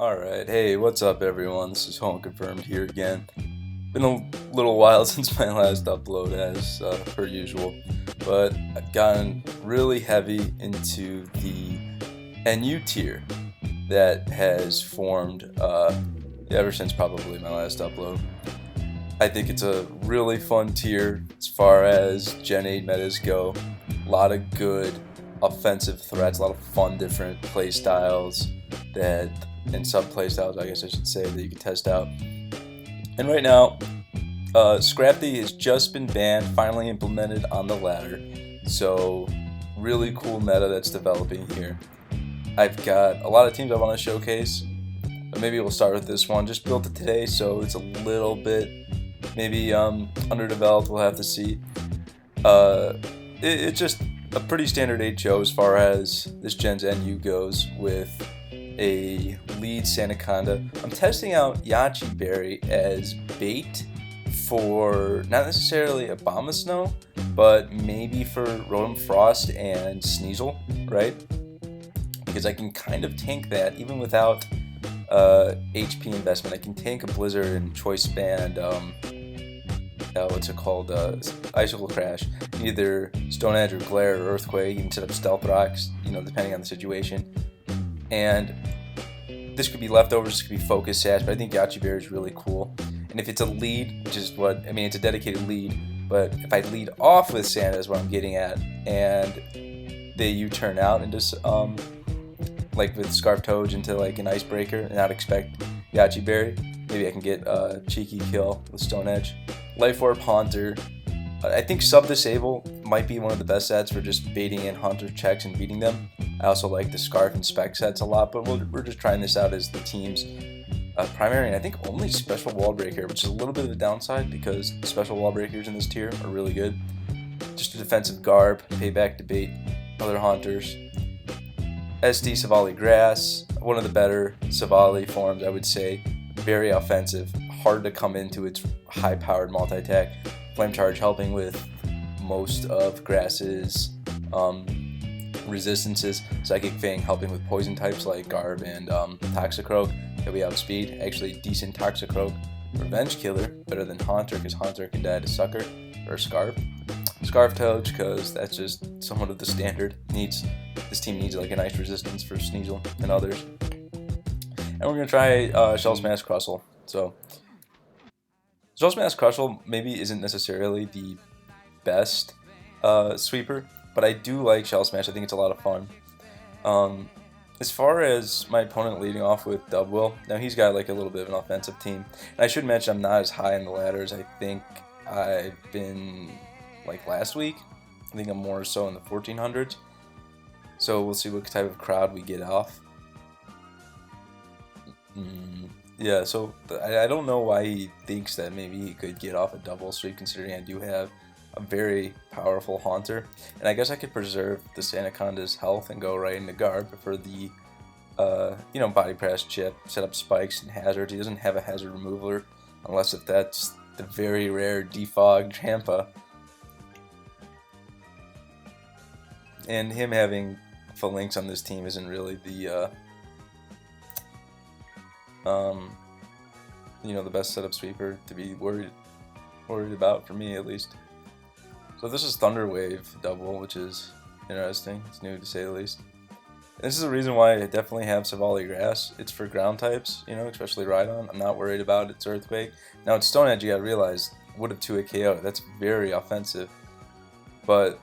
Alright, hey, what's up everyone? This is Home Confirmed here again. Been a little while since my last upload as per usual, but I've gotten really heavy into the NU tier that has formed ever since probably my last upload. I think it's a really fun tier as far as Gen 8 metas go. A lot of good offensive threats, a lot of fun different play styles and sub play styles, I guess I should say, that you can test out. And right now, Scrafty has just been banned, finally implemented on the ladder. So really cool meta that's developing here. I've got a lot of teams I want to showcase, but maybe we'll start with this one. Just built it today, so it's a little bit maybe underdeveloped. We'll have to see. It's just a pretty standard HO as far as this gen's NU goes, with a lead Sanaconda. I'm testing out Yachi Berry as bait for not necessarily Abomasnow, but maybe for Rotom Frost and Sneasel, right? Because I can kind of tank that even without HP investment. I can tank a Blizzard and Choice Band, what's it called, Icicle Crash, either Stone Edge or Glare or Earthquake. You can set up Stealth Rocks, depending on the situation. And this could be leftovers, this could be focus sash, but I think Yachi Berry is really cool. And if it's a lead, which is it's a dedicated lead, but if I lead off with Santa is what I'm getting at, and they U-turn out and just, like with Scarf Toad into like an Icebreaker and not expect Yachi Berry, maybe I can get a cheeky kill with Stone Edge. Life Orb Haunter. I think Sub Disable might be one of the best sets for just baiting in Haunter checks and beating them. I also like the Scarf and Spec sets a lot, but we're just trying this out as the team's primary, and I think only Special Wall Breaker, which is a little bit of a downside because Special Wall Breakers in this tier are really good. Just a defensive garb, payback to bait other Haunters. SD Savali Grass, one of the better Savali forms, I would say. Very offensive, hard to come into its high-powered multi-attack. Flame Charge helping with most of Grass's resistances. Psychic Fang helping with poison types like Garb and Toxicroak that we outspeed. Actually, decent Toxicroak. Revenge Killer, better than Haunter because Haunter can die to Sucker or Scarf. Scarf Toad because that's just somewhat of the standard. This team needs like an ice resistance for Sneasel and others. And we're gonna try Shell Smash Crustle. So Shell Smash Crustle maybe isn't necessarily the best sweeper, but I do like Shell Smash. I think it's a lot of fun. As far as my opponent leading off with Dubwill, now he's got like a little bit of an offensive team. And I should mention I'm not as high in the ladders. I think I've been like last week. I think I'm more so in the 1400s. So we'll see what type of crowd we get off. Yeah, so I don't know why he thinks that maybe he could get off a double sweep, considering I do have a very powerful Haunter. And I guess I could preserve the Sanaconda's health and go right into Garb for the, Body Press chip, set up spikes and hazards. He doesn't have a hazard remover, unless if that's the very rare Defog Trampa. And him having Phalanx on this team isn't really the, the best setup sweeper to be worried about, for me at least. So this is Thunder Wave double, which is interesting. It's new to say the least. And this is the reason why I definitely have Savali Grass. It's for ground types, especially Rhydon. I'm not worried about its Earthquake. Now it's Stone Edge, you gotta realize, would have 2-hit KO. That's very offensive. But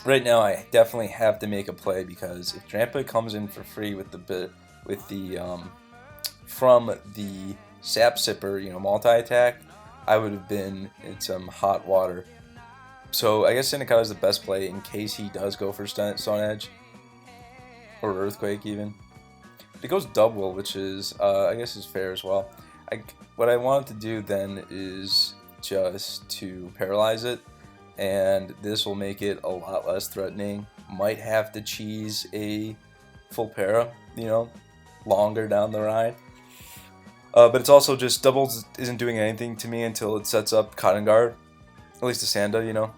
right now I definitely have to make a play, because if Trampa comes in for free with from the Sap Sipper, multi-attack, I would have been in some hot water. So I guess Sanaconda is the best play in case he does go for Stone Edge or Earthquake even. But he goes Dubwill, which is I guess is fair as well. What I wanted to do then is just to paralyze it, and this will make it a lot less threatening. Might have to cheese a full para, longer down the line. But it's also just doubles isn't doing anything to me until it sets up Cotton Guard, at least the Sanda,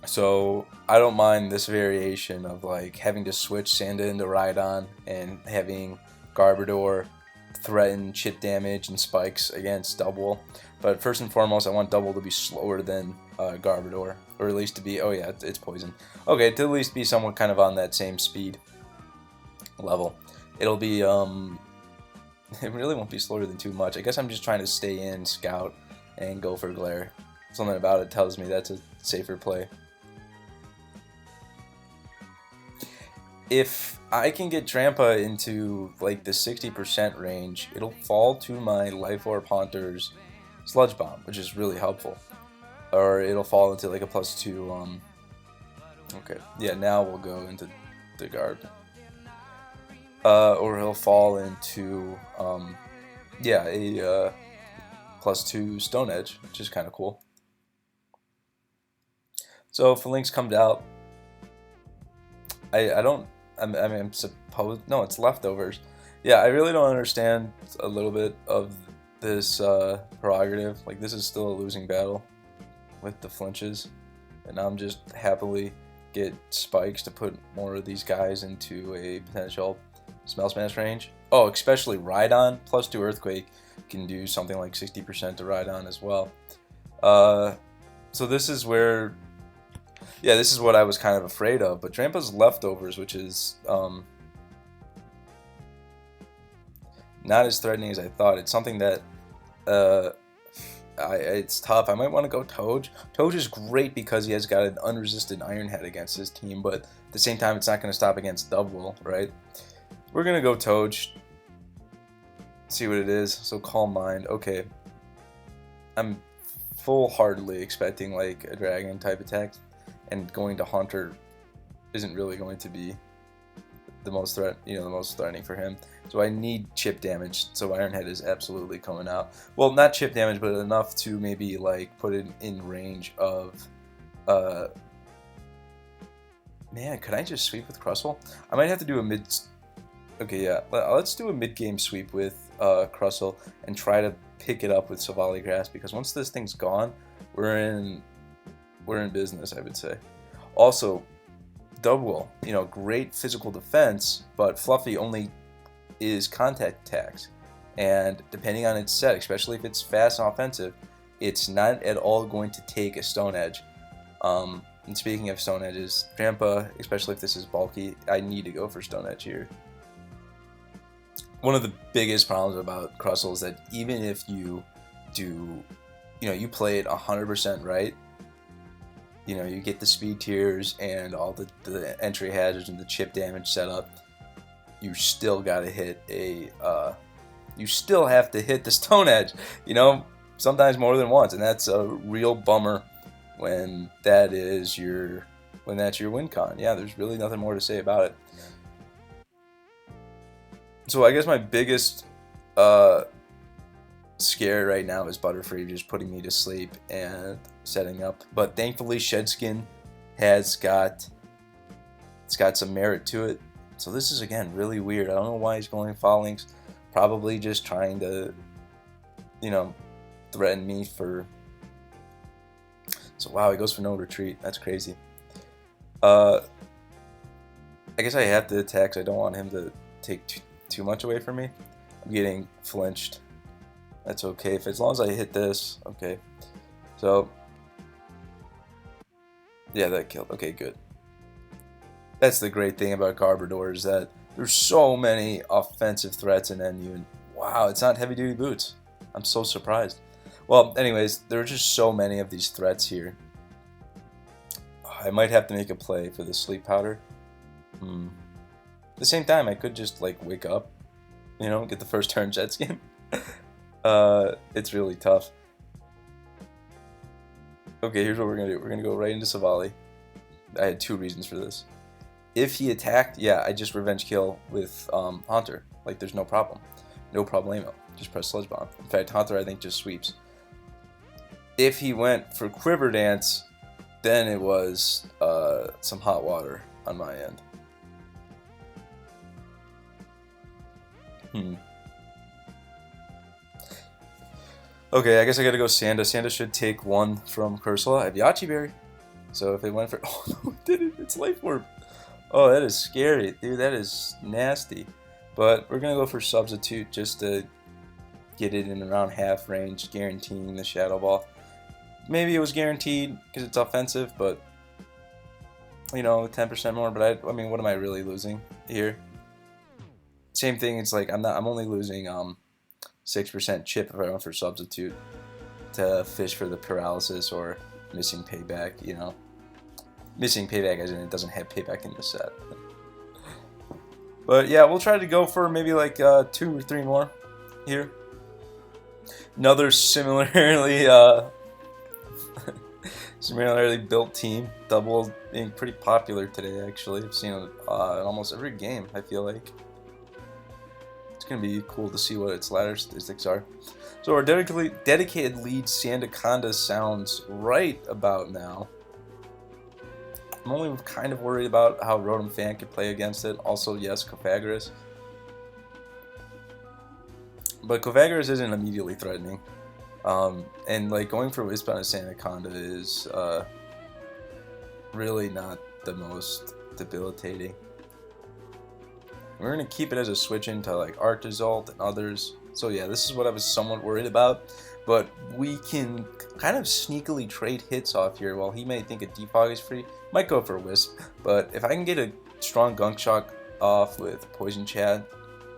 So I don't mind this variation of like having to switch Sanda into Rhydon and having Garbodor threaten chip damage and spikes against Double. But first and foremost, I want Double to be slower than Garbodor, or at least to be, oh yeah, it's poison. Okay, to at least be somewhat kind of on that same speed level. It'll be, it really won't be slower than too much. I guess I'm just trying to stay in, scout, and go for Glare. Something about it tells me that's a safer play. If I can get Trampa into like the 60% range, it'll fall to my Life Orb Haunter's Sludge Bomb, which is really helpful. Or it'll fall into like a +2, okay, yeah, now we'll go into the Garb. Or he'll fall into, yeah, a +2 Stone Edge, which is kind of cool. So if Lynx comes out, I mean, I'm supposed, no, it's leftovers. Yeah, I really don't understand a little bit of this prerogative. Like, this is still a losing battle with the flinches, and I'm just happily get spikes to put more of these guys into a potential Smell Smash range. Oh, especially Rhydon, +2 Earthquake can do something like 60% to Rhydon as well. So this is where, yeah, this is what I was kind of afraid of. But Trampa's leftovers, which is not as threatening as I thought. It's something that it's tough. I might want to go Toge. Toge is great because he has got an unresisted Iron Head against his team, but at the same time, it's not going to stop against Double, right? We're going to go Toge. See what it is. So Calm Mind. Okay. I'm full-heartedly expecting like a Dragon type attack, and going to Haunter isn't really going to be the most threatening for him. So I need chip damage. So Iron Head is absolutely coming out. Well, not chip damage, but enough to maybe like put it in range of. Man, could I just sweep with Crustle? I might have to do a mid. Okay, yeah. Let's do a mid-game sweep with Crustle and try to pick it up with Savali Grass, because once this thing's gone, we're in business, I would say. Also, Dugwell, great physical defense, but Fluffy only is contact attacks, and depending on its set, especially if it's fast and offensive, it's not at all going to take a Stone Edge. And speaking of Stone Edges, Trampa, especially if this is bulky, I need to go for Stone Edge here. One of the biggest problems about Crustle is that even if you do, you play it 100% right, you get the speed tiers and all the entry hazards and the chip damage set up, you still gotta hit you still have to hit the Stone Edge, sometimes more than once, and that's a real bummer when that's your win con. Yeah, there's really nothing more to say about it. So I guess my biggest scare right now is Butterfree just putting me to sleep and setting up. But thankfully, Shedskin has got some merit to it. So this is, again, really weird. I don't know why he's going Phalanx. Probably just trying to, threaten me for. So wow, he goes for no retreat. That's crazy. I guess I have to attack, so I don't want him to take too much away from me. I'm getting flinched. That's okay, as long as I hit this. Okay, so yeah, that killed. Okay, good. That's the great thing about Garbodor, is that there's so many offensive threats in NU, and wow, it's not heavy duty boots. I'm so surprised. Well, anyways, there are just so many of these threats here. I might have to make a play for the sleep powder. At the same time, I could just like wake up, get the first turn jet skin. It's really tough. Okay, here's what we're gonna do. We're gonna go right into Savali. I had 2 reasons for this. If he attacked, yeah, I just revenge kill with Haunter. Like, there's no problem. No problemo. Just press Sludge Bomb. In fact, Haunter, I think, just sweeps. If he went for Quiver Dance, then it was some hot water on my end. Okay, I guess I gotta go Sanda. Sanda should take 1 from Cursula. I have Yachi Berry. So if it went for... Oh, no, it didn't. It's Life Orb. Oh, that is scary. Dude, that is nasty. But we're going to go for substitute just to get it in around half range, guaranteeing the shadow ball. Maybe it was guaranteed because it's offensive, but you know, 10% more. But I mean, what am I really losing here? Same thing. It's like I'm only losing 6% chip if I went for substitute to fish for the paralysis or missing payback. You know, missing payback as in it doesn't have payback in the set. But yeah, we'll try to go for maybe like 2 or 3 more here. Another similarly similarly built team. Double being pretty popular today, actually. I've seen it in almost every game, I feel like. It's going to be cool to see what its ladder statistics are. So our dedicated lead Sandaconda sounds right about now. I'm only kind of worried about how Rotom Fan could play against it. Also, yes, Cofagris. But Cofagris isn't immediately threatening. And like going for Wisp on a Sandaconda is really not the most debilitating. We're going to keep it as a switch into like Arctozolt and others. So yeah, this is what I was somewhat worried about. But we can kind of sneakily trade hits off here. While he may think a Defog is free, might go for Wisp. But if I can get a strong Gunk Shock off with Poison Chance,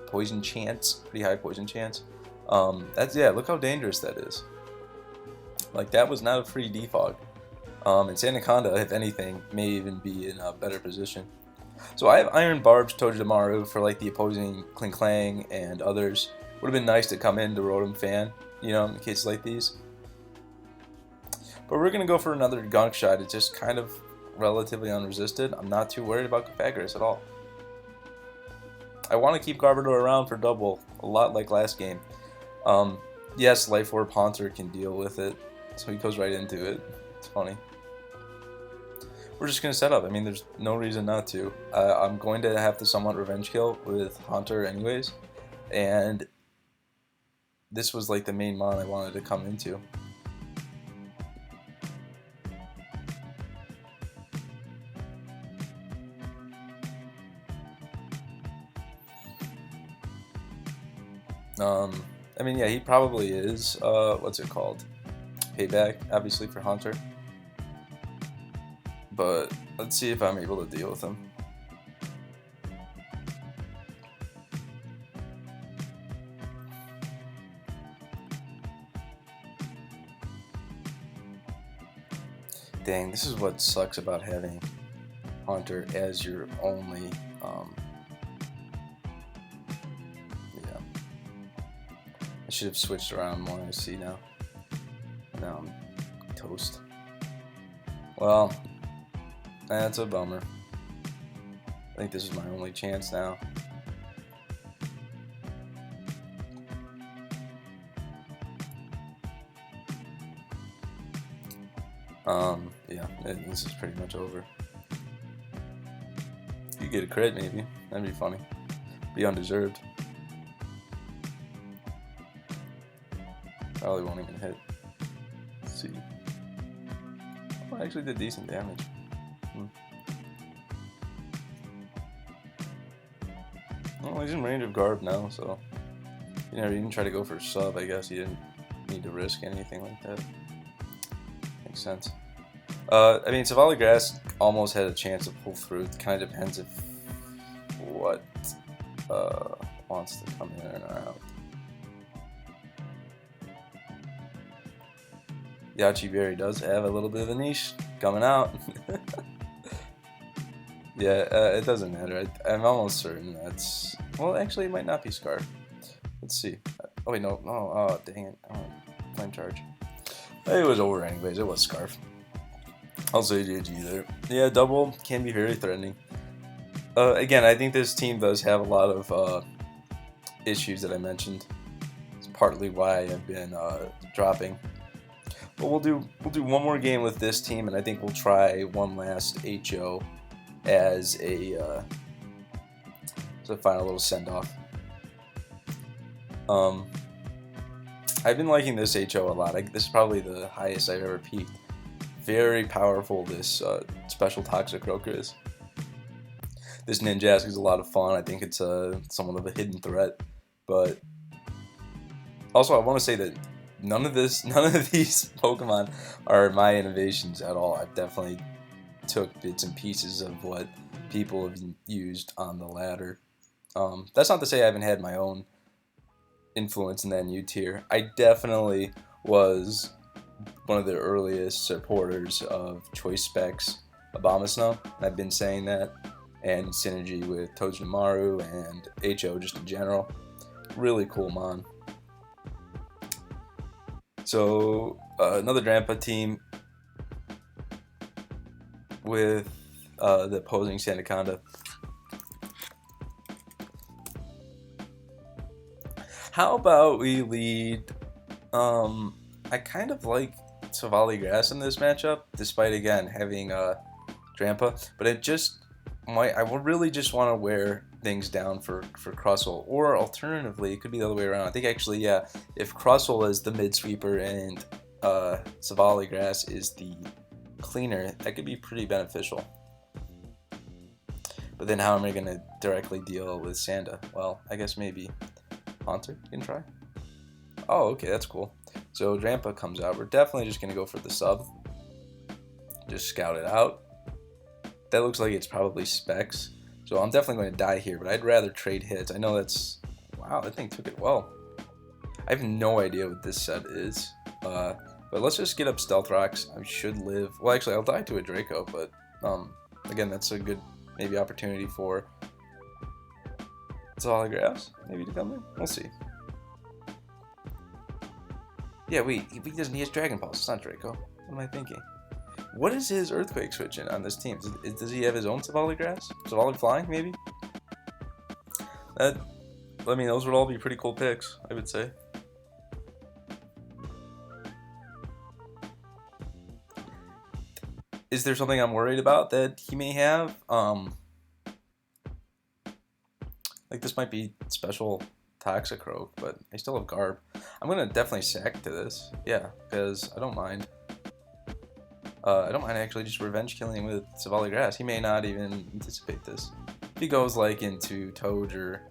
pretty high Poison Chance. That's, yeah, look how dangerous that is. Like, that was not a free defog. And Sandaconda, if anything, may even be in a better position. So I have Iron Barbs, Togedemaru for like the opposing Klinklang and others. Would have been nice to come into Rotom Fan, you know, in cases like these. But we're going to go for another Gunk Shot. It's just kind of relatively unresisted. I'm not too worried about Cofagris at all. I want to keep Garbodor around for double, a lot like last game. Yes, Life Orb Haunter can deal with it, so he goes right into it. It's funny. We're just going to set up. I mean, there's no reason not to. I'm going to have to somewhat revenge kill with Haunter anyways, and this was like the main mon I wanted to come into. I mean, yeah, he probably is, what's it called? Payback, obviously, for Haunter. But let's see if I'm able to deal with him. Dang, this is what sucks about having Haunter as your only, yeah. I should have switched around more, I see now. Now I'm toast. Well, that's a bummer. I think this is my only chance now. Yeah, this is pretty much over. You get a crit maybe, that'd be funny. Be undeserved. Probably won't even hit. Let's see. Oh, I actually did decent damage. Well, he's in range of Garb now, so you never even try to go for a sub. I guess he didn't need to risk anything like that. Makes sense. I mean, Savali Grass almost had a chance to pull through. It kind of depends if what wants to come in or out. Yachi Berry does have a little bit of a niche coming out. Yeah, it doesn't matter. I'm almost certain that's... Well, actually, it might not be Scarf. Let's see. Oh, wait, no. Oh, dang it. Oh, Flame Charge. It was over anyways. It was Scarf. I'll say GG there. Yeah, double can be very threatening. Again, I think this team does have a lot of issues that I mentioned. It's partly why I've been dropping. But we'll do one more game with this team, and I think we'll try one last HO as a final little send-off. I've been liking this HO a lot. This is probably the highest I've ever peaked. Very powerful, this special Toxic Roker is. This Ninjask is a lot of fun. I think it's somewhat of a hidden threat, but also I want to say that none of these Pokemon are my innovations at all. I've definitely took bits and pieces of what people have used on the ladder. That's not to say I haven't had my own influence in that new tier. I definitely was one of the earliest supporters of Choice Specs Abomasnow, and I've been saying that, and synergy with Togedemaru and HO just in general. Really cool mon. So another Drampa team with the opposing Sandaconda. How about we lead? I kind of like Savali Grass in this matchup, despite again having Drampa, but it just I would really just want to wear things down for Crustle, or alternatively, it could be the other way around. I think actually, yeah, if Crustle is the mid sweeper and Savali Grass is the cleaner, that could be pretty beneficial. But then how am I going to directly deal with Sanda? Well, I guess maybe Haunter can try. Oh, okay, that's cool. So Drampa comes out. We're definitely just going to go for the sub. Just scout it out. That looks like it's probably Specs. So I'm definitely going to die here, but I'd rather trade hits. I know that's... Wow, that thing took it well. I have no idea what this set is. But let's just get up Stealth Rocks. I should live... Well, actually, I'll die to a Draco, but... again, that's a good maybe opportunity for... Holographs maybe to come in. We'll see. Yeah, wait, he doesn't. He has Dragon Pulse. It's not Draco. What am I thinking? What is his Earthquake switching on this team? Does he have his own Savali Grass? Savali Flying, maybe? I mean, those would all be pretty cool picks, I would say. Is there something I'm worried about that he may have? Like this might be special Toxicroak, but I still have Garb. I'm gonna definitely sack to this, yeah, because I don't mind. I don't mind actually just revenge killing with Savali Grass. He may not even anticipate this. If he goes like into Toad or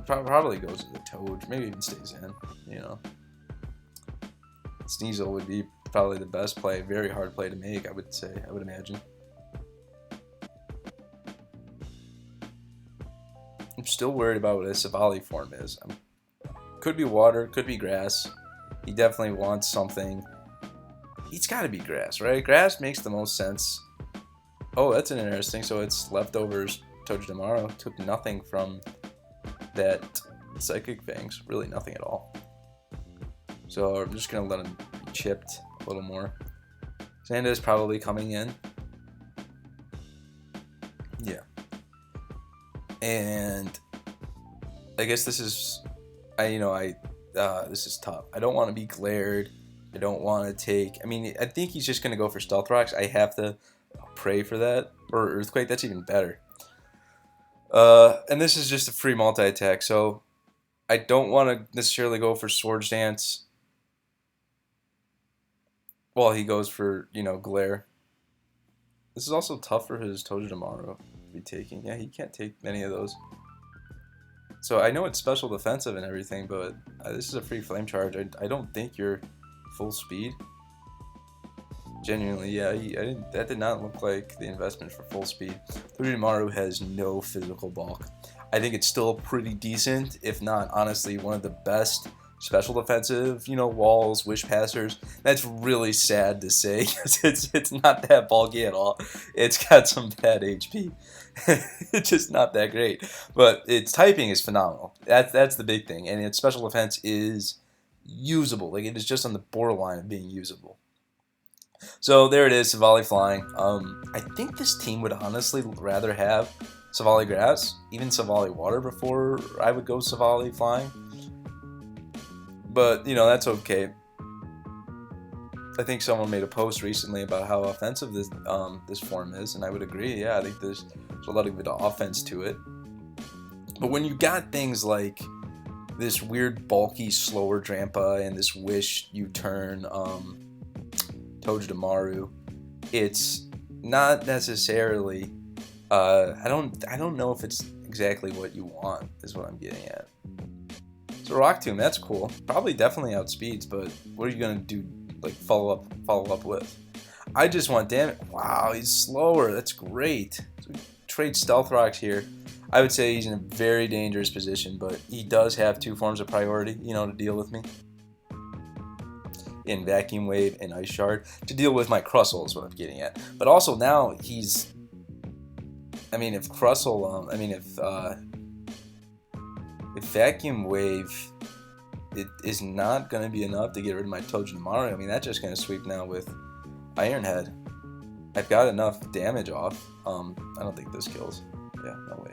probably goes into Toad, maybe even stays in. You know, Sneasel would be probably the best play. Very hard play to make, I would say. I would imagine. I'm still worried about what his Savali form is. Could be water, could be grass. He definitely wants something. It's got to be grass, right? Grass makes the most sense. Oh, that's an interesting. So it's leftovers. Togedemaru took nothing from that Psychic Fangs. Really nothing at all. So I'm just going to let him be chipped a little more. Sanda is probably coming in. Yeah. And I guess this is, this is tough. I don't want to be glared. I don't want to take, I mean, I think he's just going to go for Stealth Rocks. I have to pray for that. Or Earthquake, that's even better. And this is just a free multi-attack, so I don't want to necessarily go for Swords Dance while he goes for, Glare. This is also tough for his Togedemaru to be taking. Yeah, he can't take many of those. So I know it's special defensive and everything, but this is a free Flame Charge. I don't think you're full speed. Genuinely, yeah, that did not look like the investment for full speed. Togedemaru has no physical bulk. I think it's still pretty decent, if not, honestly, one of the best special defensive, walls, wish passers. That's really sad to say, because it's not that bulky at all. It's got some bad HP. It's just not that great. But its typing is phenomenal. That's the big thing. And its special defense is usable. Like, it is just on the borderline of being usable. So there it is, Savali Flying. I think this team would honestly rather have Savali Grass, even Savali Water before I would go Savali Flying. But, that's okay. I think someone made a post recently about how offensive this form is, and I would agree. Yeah, I think there's a lot of good offense to it. But when you got things like this weird, bulky, slower Drampa and this Wish U-turn Togedemaru, it's not necessarily I don't know if it's exactly what you want, is what I'm getting at. So Rock Tomb, that's cool. Probably definitely outspeeds, but what are you gonna do? Like follow up with? I just want damage. Wow, he's slower. That's great. So we trade Stealth Rocks here. I would say he's in a very dangerous position, but he does have 2 forms of priority, you know, to deal with me. In Vacuum Wave and Ice Shard to deal with my Crustle is what I'm getting at. But also now he's, I mean, if Crustle, if Vacuum Wave it is not going to be enough to get rid of my Togedemaru, I mean, that's just going to sweep now with Iron Head. I've got enough damage off. I don't think this kills. Yeah, no way.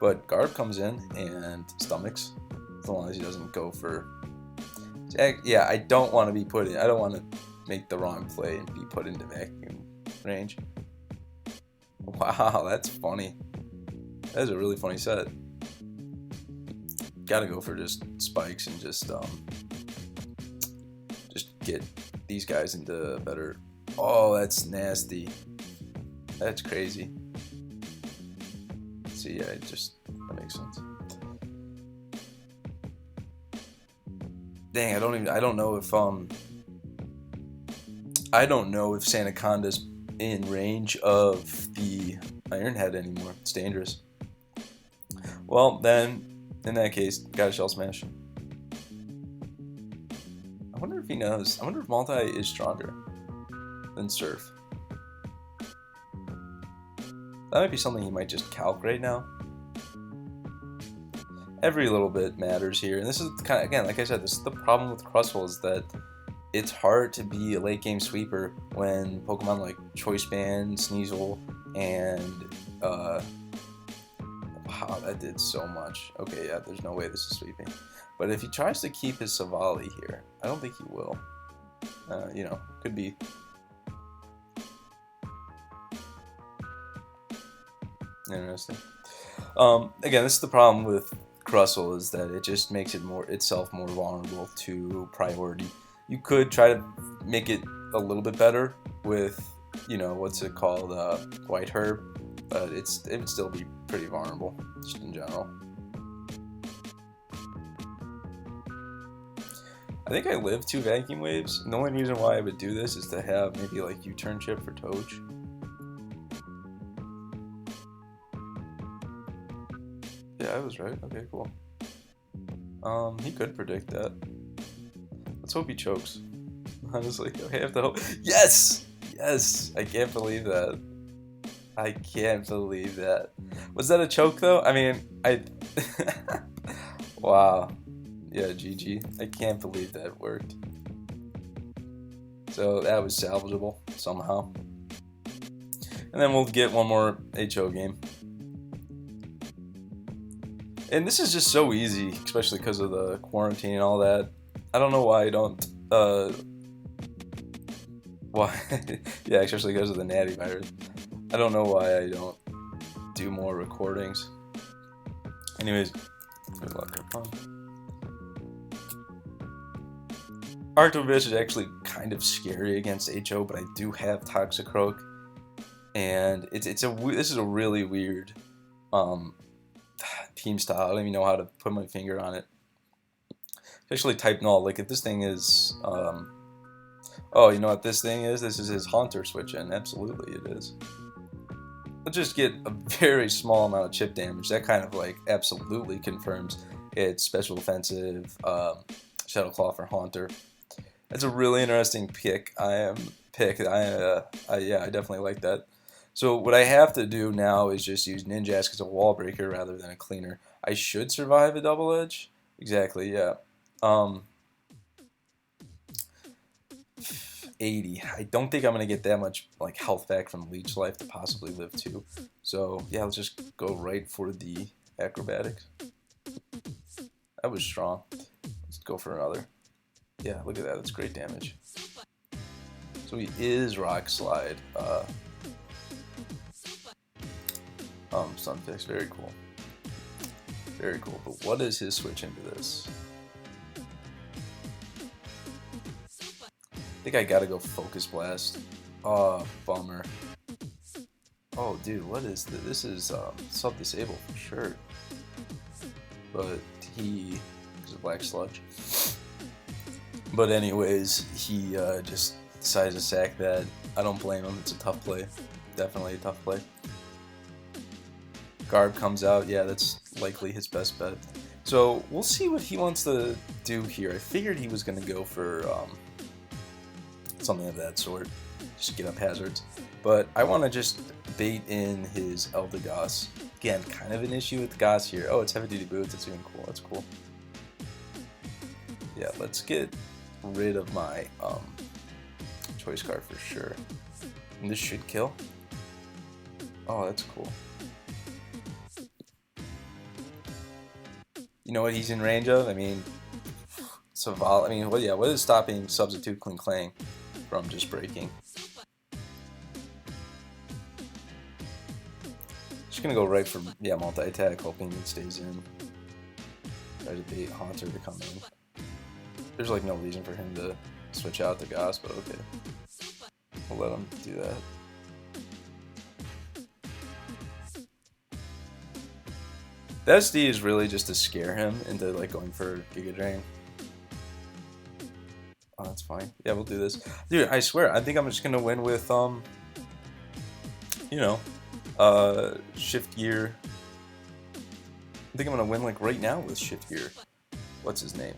But Garb comes in and stomachs, as long as he doesn't go for... Yeah, I don't want to be put in... I don't want to make the wrong play and be put into vacuum range. Wow, that's funny. That is a really funny set. Gotta go for just spikes and just get these guys into better... Oh, that's nasty. That's crazy. See, yeah, that makes sense. Dang, I don't know if Sandaconda's in range of the Iron Head anymore. It's dangerous. Well, then, in that case, gotta Shell Smash. I wonder if he knows. I wonder if Multi is stronger than Surf. That might be something he might just calc right now. Every little bit matters here, and this is kind of, again, like I said, this is the problem with Crustle, is that it's hard to be a late game sweeper when Pokemon like Choice Band, Sneasel, and wow, that did so much. Okay, yeah, there's no way this is sweeping. But if he tries to keep his Savali here, I don't think he will. You know, could be. Interesting. Again, this is the problem with Crustle, is that it just makes it itself more vulnerable to priority. You could try to make it a little bit better with, you know, what's it called, White Herb, but it would still be pretty vulnerable, just in general. I think I live 2 Vacuum Waves, and the only reason why I would do this is to have maybe like U-turn chip for Toge. Yeah, I was right. Okay, cool. He could predict that. Let's hope he chokes. Honestly, I have to hope. Yes! Yes! I can't believe that. I can't believe that. Was that a choke, though? I mean, wow. Yeah, GG. I can't believe that worked. So that was salvageable, somehow. And then we'll get one more HO game. And this is just so easy, especially because of the quarantine and all that. I don't know why I don't, yeah, especially because of the natty virus. I don't know why I don't do more recordings. Anyways, good luck, have fun. Arctovish is actually kind of scary against HO, but I do have Toxicroak. And this is a really weird, team style. I don't even know how to put my finger on it. Especially type null. Like if this thing is, oh, you know what this thing is? This is his Haunter switch in. Absolutely, it is. Let's just get a very small amount of chip damage. That kind of like absolutely confirms it's special offensive, Shadow Claw for Haunter. That's a really interesting pick. Yeah, I definitely like that. So what I have to do now is just use Ninjask as a wall breaker rather than a cleaner. I should survive a double edge. Exactly, yeah. 80. I don't think I'm gonna get that much like health back from Leech Life to possibly live 2. So yeah, let's just go right for the acrobatics. That was strong. Let's go for another. Yeah, look at that. That's great damage. So he is Rock Slide. Sunfix, very cool. Very cool. But what is his switch into this? I think I gotta go Focus Blast. Oh, bummer. Oh, dude, what is this? This is sub-disabled for sure. But he is a black sludge. But anyways, he just decides to sack that. I don't blame him. It's a tough play. Definitely a tough play. Garb comes out. Yeah, that's likely his best bet. So we'll see what he wants to do here. I figured he was going to go for something of that sort. Just get up hazards. But I want to just bait in his Eldegoss. Again, kind of an issue with Goss here. Oh, it's heavy duty boots. It's even cool. That's cool. Yeah, let's get rid of my choice card for sure. And this should kill. Oh, that's cool. You know what he's in range of? I mean, Saval. I mean, well, yeah. What is stopping Substitute Kling Klang from just breaking? Just gonna go right for multi-attack, hoping he stays in. Try to bait Haunter to come in. There's like no reason for him to switch out to Goss, but okay. We'll let him do that. The SD is really just to scare him into like going for Giga Drain. Oh, that's fine. Yeah, we'll do this. Dude, I swear, I think I'm just gonna win with Shift Gear. I think I'm gonna win like right now with Shift Gear. What's his name?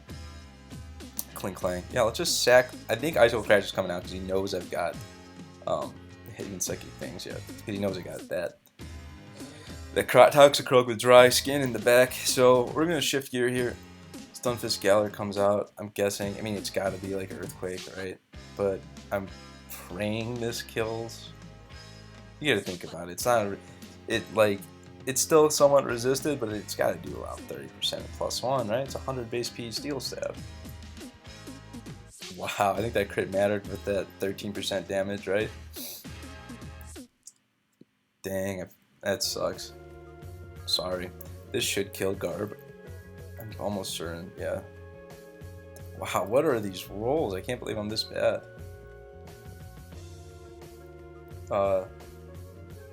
Kling Klang. Yeah, let's just sack. I think Iso Crash is coming out because he knows I've got Hidden Psychic things yet. Because he knows I got that. The Toxicroak with dry skin in the back. So we're gonna Shift Gear here. Stunfisk Galar comes out. I'm guessing. I mean, it's got to be like Earthquake, right? But I'm praying this kills. You got to think about it. It's not. It's still somewhat resisted, but it's got to do around 30% +1, right? It's 100 base P Steel Stab. Wow, I think that crit mattered with that 13% damage, right? Dang, that sucks. Sorry. This should kill Garb. I'm almost certain, yeah. Wow, what are these rolls? I can't believe I'm this bad. Will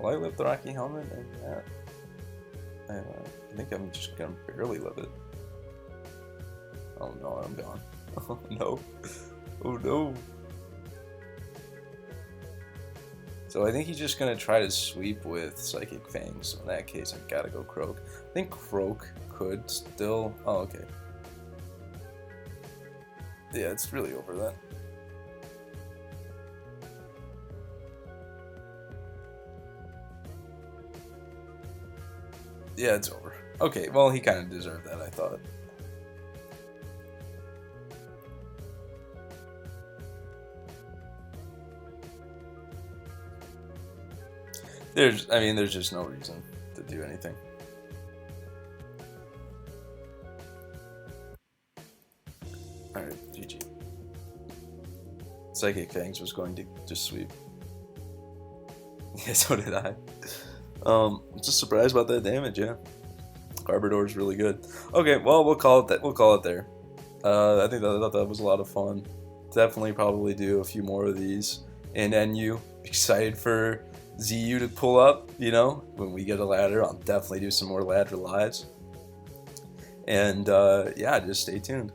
I live the Rocky Helmet and that? I think I'm just gonna barely live it. Oh no, I'm gone. Oh no. Oh no. So I think he's just gonna try to sweep with Psychic Fangs. So in that case, I've gotta go Croak. I think Croak could still. Oh, okay. Yeah, it's really over then. Yeah, it's over. Okay, well, he kind of deserved that, I thought. There's just no reason to do anything. Alright, GG. Psychic Fangs was going to just sweep. Yeah, so did I. I'm just surprised about that damage, yeah. Garbodor's really good. Okay, well, we'll call it that. We'll call it there. I thought that was a lot of fun. Definitely probably do a few more of these. And NU, excited for ZU to pull up, you know, when we get a ladder. I'll definitely do some more ladder lives. And yeah, just stay tuned.